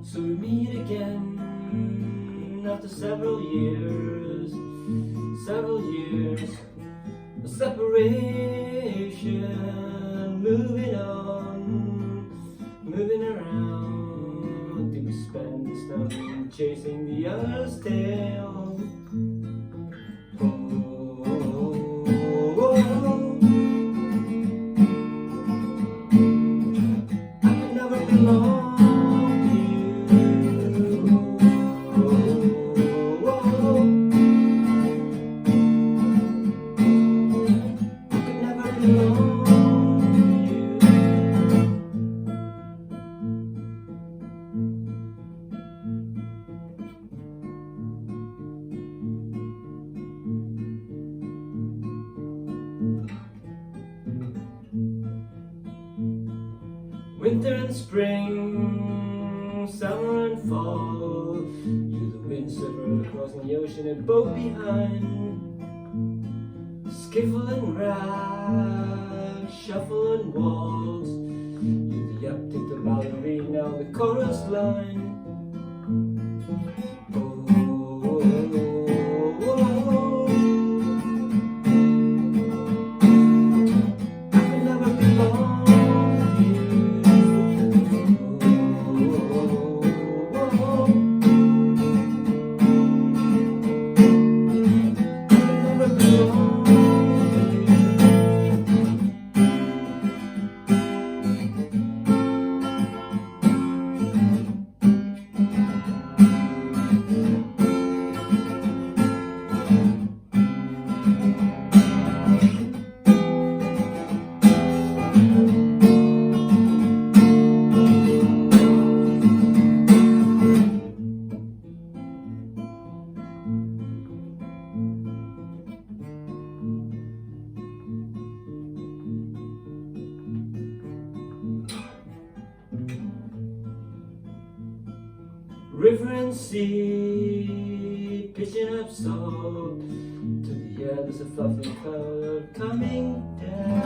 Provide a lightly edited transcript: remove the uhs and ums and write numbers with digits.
So we meet again after several years of separation, moving on, moving around. Did we spend this time chasing the other's tail? I could never belong. Winter and spring, summer and fall, you're the windsurfer crossing the ocean, a boat behind. Skiffle and rag, shuffle and waltz, you're the uptick, the ballerina on the chorus line. River and sea, pitching up salt to the air, there's a fluffy cloud coming down.